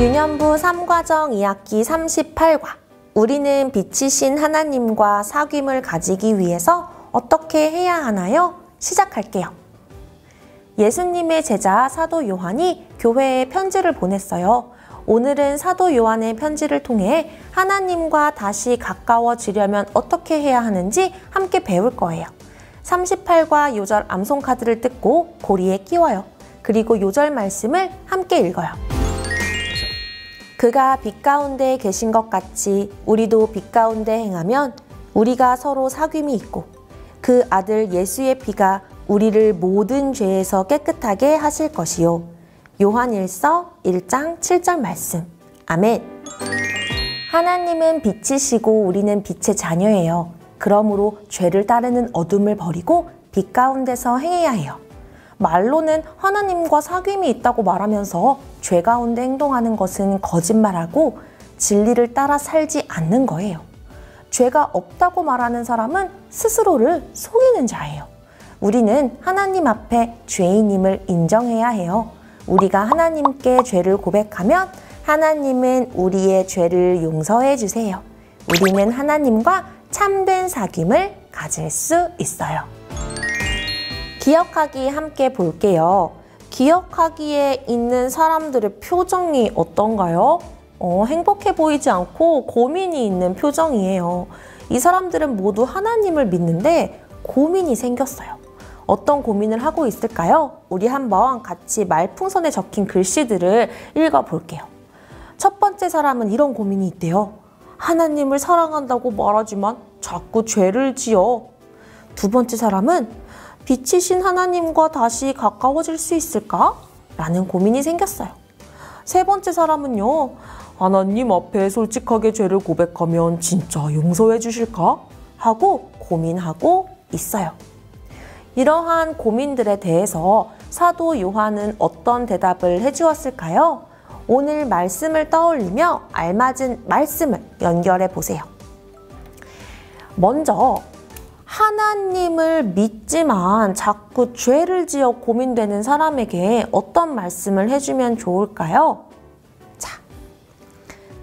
유년부 3과정 2학기 38과 우리는 빛이신 하나님과 사귐을 가지기 위해서 어떻게 해야 하나요? 시작할게요. 예수님의 제자 사도 요한이 교회에 편지를 보냈어요. 오늘은 사도 요한의 편지를 통해 하나님과 다시 가까워지려면 어떻게 해야 하는지 함께 배울 거예요. 38과 요절 암송 카드를 뜯고 고리에 끼워요. 그리고 요절 말씀을 함께 읽어요. 그가 빛 가운데 계신 것 같이 우리도 빛 가운데 행하면 우리가 서로 사귐이 있고 그 아들 예수의 피가 우리를 모든 죄에서 깨끗하게 하실 것이요. 요한일서 1장 7절 말씀. 아멘. 하나님은 빛이시고 우리는 빛의 자녀예요. 그러므로 죄를 따르는 어둠을 버리고 빛 가운데서 행해야 해요. 말로는 하나님과 사귐이 있다고 말하면서 죄 가운데 행동하는 것은 거짓말하고 진리를 따라 살지 않는 거예요. 죄가 없다고 말하는 사람은 스스로를 속이는 자예요. 우리는 하나님 앞에 죄인임을 인정해야 해요. 우리가 하나님께 죄를 고백하면 하나님은 우리의 죄를 용서해 주세요. 우리는 하나님과 참된 사귐을 가질 수 있어요. 기억하기 함께 볼게요. 기억하기에 있는 사람들의 표정이 어떤가요? 행복해 보이지 않고 고민이 있는 표정이에요. 이 사람들은 모두 하나님을 믿는데 고민이 생겼어요. 어떤 고민을 하고 있을까요? 우리 한번 같이 말풍선에 적힌 글씨들을 읽어볼게요. 첫 번째 사람은 이런 고민이 있대요. 하나님을 사랑한다고 말하지만 자꾸 죄를 지어. 두 번째 사람은 빛이신 하나님과 다시 가까워질 수 있을까? 라는 고민이 생겼어요. 세 번째 사람은요. 하나님 앞에 솔직하게 죄를 고백하면 진짜 용서해 주실까? 하고 고민하고 있어요. 이러한 고민들에 대해서 사도 요한은 어떤 대답을 해주었을까요? 오늘 말씀을 떠올리며 알맞은 말씀을 연결해 보세요. 먼저 하나님을 믿지만 자꾸 죄를 지어 고민되는 사람에게 어떤 말씀을 해주면 좋을까요? 자,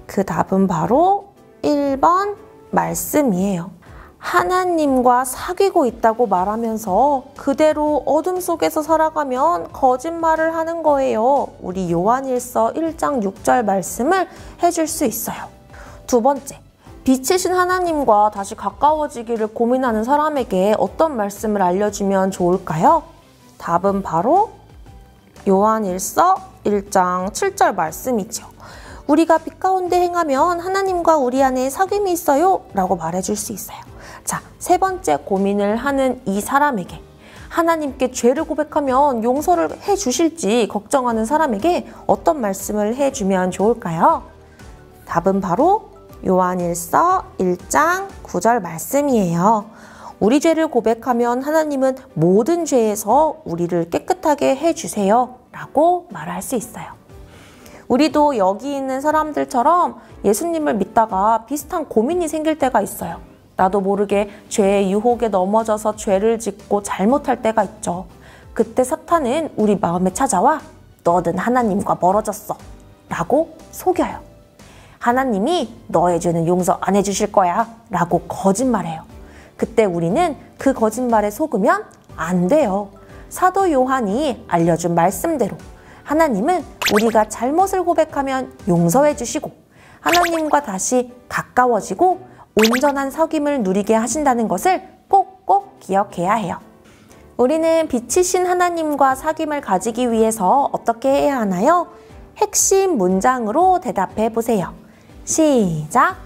그 답은 바로 1번 말씀이에요. 하나님과 사귀고 있다고 말하면서 그대로 어둠 속에서 살아가면 거짓말을 하는 거예요. 우리 요한일서 1장 6절 말씀을 해줄 수 있어요. 두 번째, 빛이신 하나님과 다시 가까워지기를 고민하는 사람에게 어떤 말씀을 알려주면 좋을까요? 답은 바로 요한일서 1장 7절 말씀이죠. 우리가 빛 가운데 행하면 하나님과 우리 안에 사귐이 있어요 라고 말해줄 수 있어요. 자, 세 번째 고민을 하는 이 사람에게 하나님께 죄를 고백하면 용서를 해주실지 걱정하는 사람에게 어떤 말씀을 해주면 좋을까요? 답은 바로 요한일서 1장 9절 말씀이에요. 우리 죄를 고백하면 하나님은 모든 죄에서 우리를 깨끗하게 해주세요 라고 말할 수 있어요. 우리도 여기 있는 사람들처럼 예수님을 믿다가 비슷한 고민이 생길 때가 있어요. 나도 모르게 죄의 유혹에 넘어져서 죄를 짓고 잘못할 때가 있죠. 그때 사탄은 우리 마음에 찾아와 너는 하나님과 멀어졌어 라고 속여요. 하나님이 너의 죄는 용서 안 해주실 거야 라고 거짓말해요. 그때 우리는 그 거짓말에 속으면 안 돼요. 사도 요한이 알려준 말씀대로 하나님은 우리가 잘못을 고백하면 용서해 주시고 하나님과 다시 가까워지고 온전한 사귐을 누리게 하신다는 것을 꼭꼭 기억해야 해요. 우리는 빛이신 하나님과 사귐을 가지기 위해서 어떻게 해야 하나요? 핵심 문장으로 대답해 보세요. 시작!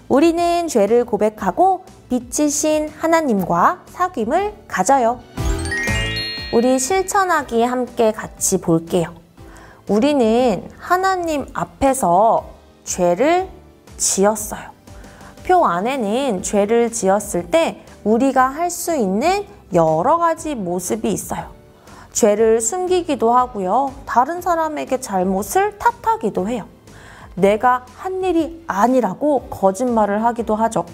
우리는 죄를 고백하고 빛이신 하나님과 사귐을 가져요. 우리 실천하기 함께 같이 볼게요. 우리는 하나님 앞에서 죄를 지었어요. 표 안에는 죄를 지었을 때 우리가 할 수 있는 여러 가지 모습이 있어요. 죄를 숨기기도 하고요. 다른 사람에게 잘못을 탓하기도 해요. 내가 한 일이 아니라고 거짓말을 하기도 하죠.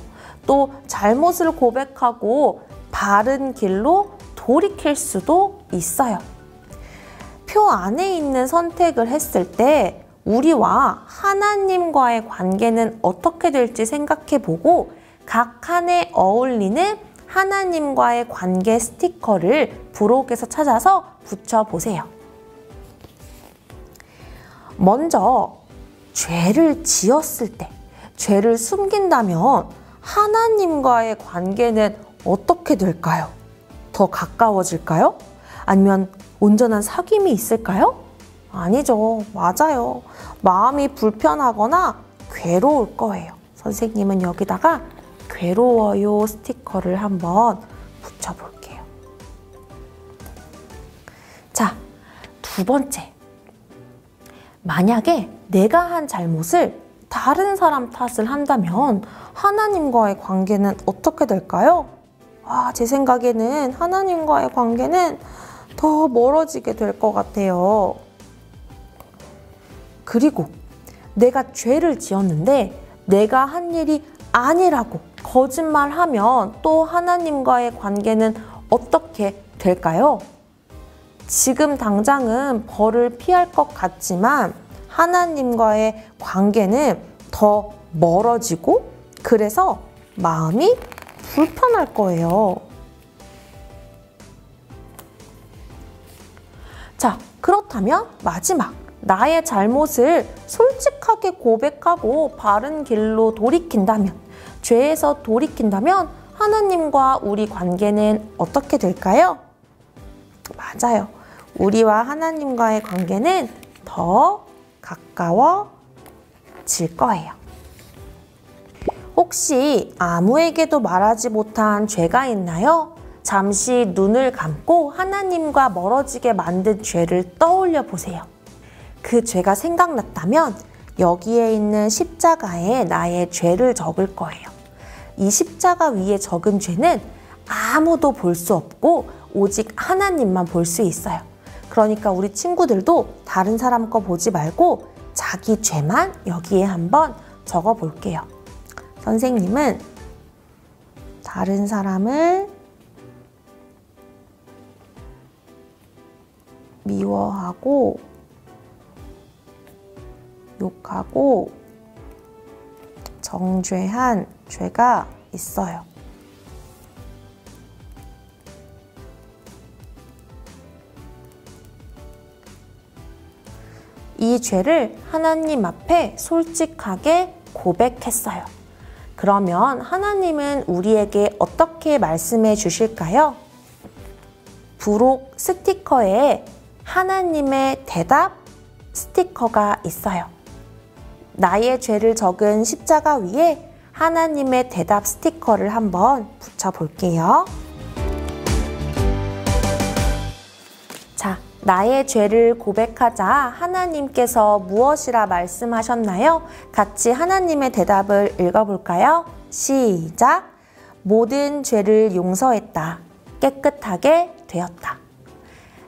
또 잘못을 고백하고 바른 길로 돌이킬 수도 있어요. 표 안에 있는 선택을 했을 때 우리와 하나님과의 관계는 어떻게 될지 생각해보고 각 칸에 어울리는 하나님과의 관계 스티커를 부록에서 찾아서 붙여보세요. 먼저 죄를 지었을 때, 죄를 숨긴다면 하나님과의 관계는 어떻게 될까요? 더 가까워질까요? 아니면 온전한 사귐이 있을까요? 아니죠. 맞아요. 마음이 불편하거나 괴로울 거예요. 선생님은 여기다가 괴로워요 스티커를 한번 붙여볼게요. 자, 두 번째. 만약에 내가 한 잘못을 다른 사람 탓을 한다면 하나님과의 관계는 어떻게 될까요? 제 생각에는 하나님과의 관계는 더 멀어지게 될 것 같아요. 그리고 내가 죄를 지었는데 내가 한 일이 아니라고 거짓말하면 또 하나님과의 관계는 어떻게 될까요? 지금 당장은 벌을 피할 것 같지만 하나님과의 관계는 더 멀어지고 그래서 마음이 불편할 거예요. 자, 그렇다면 마지막. 나의 잘못을 솔직하게 고백하고 바른 길로 돌이킨다면, 죄에서 돌이킨다면 하나님과 우리 관계는 어떻게 될까요? 맞아요. 우리와 하나님과의 관계는 더 가까워질 거예요. 혹시 아무에게도 말하지 못한 죄가 있나요? 잠시 눈을 감고 하나님과 멀어지게 만든 죄를 떠올려 보세요. 그 죄가 생각났다면 여기에 있는 십자가에 나의 죄를 적을 거예요. 이 십자가 위에 적은 죄는 아무도 볼 수 없고 오직 하나님만 볼 수 있어요. 그러니까 우리 친구들도 다른 사람 거 보지 말고 자기 죄만 여기에 한번 적어 볼게요. 선생님은 다른 사람을 미워하고 욕하고 정죄한 죄가 있어요. 이 죄를 하나님 앞에 솔직하게 고백했어요. 그러면 하나님은 우리에게 어떻게 말씀해 주실까요? 부록 스티커에 하나님의 대답 스티커가 있어요. 나의 죄를 적은 십자가 위에 하나님의 대답 스티커를 한번 붙여볼게요. 자, 나의 죄를 고백하자 하나님께서 무엇이라 말씀하셨나요? 같이 하나님의 대답을 읽어볼까요? 시작! 모든 죄를 용서했다. 깨끗하게 되었다.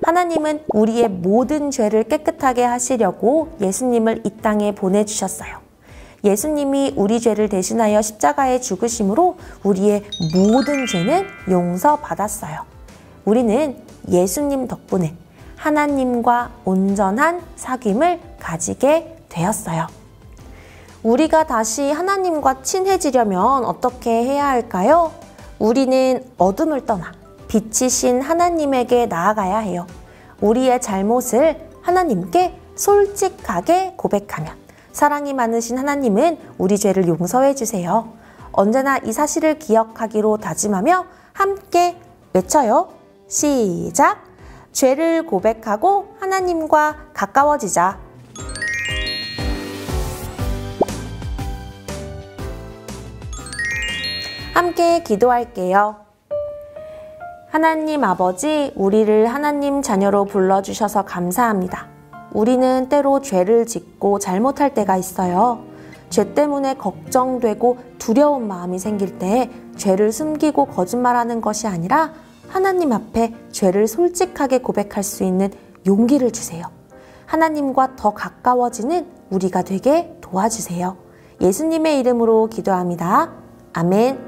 하나님은 우리의 모든 죄를 깨끗하게 하시려고 예수님을 이 땅에 보내주셨어요. 예수님이 우리 죄를 대신하여 십자가에 죽으심으로 우리의 모든 죄는 용서받았어요. 우리는 예수님 덕분에 하나님과 온전한 사귐을 가지게 되었어요. 우리가 다시 하나님과 친해지려면 어떻게 해야 할까요? 우리는 어둠을 떠나 빛이신 하나님에게 나아가야 해요. 우리의 잘못을 하나님께 솔직하게 고백하면 사랑이 많으신 하나님은 우리 죄를 용서해 주세요. 언제나 이 사실을 기억하기로 다짐하며 함께 외쳐요. 시작! 죄를 고백하고 하나님과 가까워지자. 함께 기도할게요. 하나님 아버지, 우리를 하나님 자녀로 불러주셔서 감사합니다. 우리는 때로 죄를 짓고 잘못할 때가 있어요. 죄 때문에 걱정되고 두려운 마음이 생길 때 죄를 숨기고 거짓말하는 것이 아니라 하나님 앞에 죄를 솔직하게 고백할 수 있는 용기를 주세요. 하나님과 더 가까워지는 우리가 되게 도와주세요. 예수님의 이름으로 기도합니다. 아멘.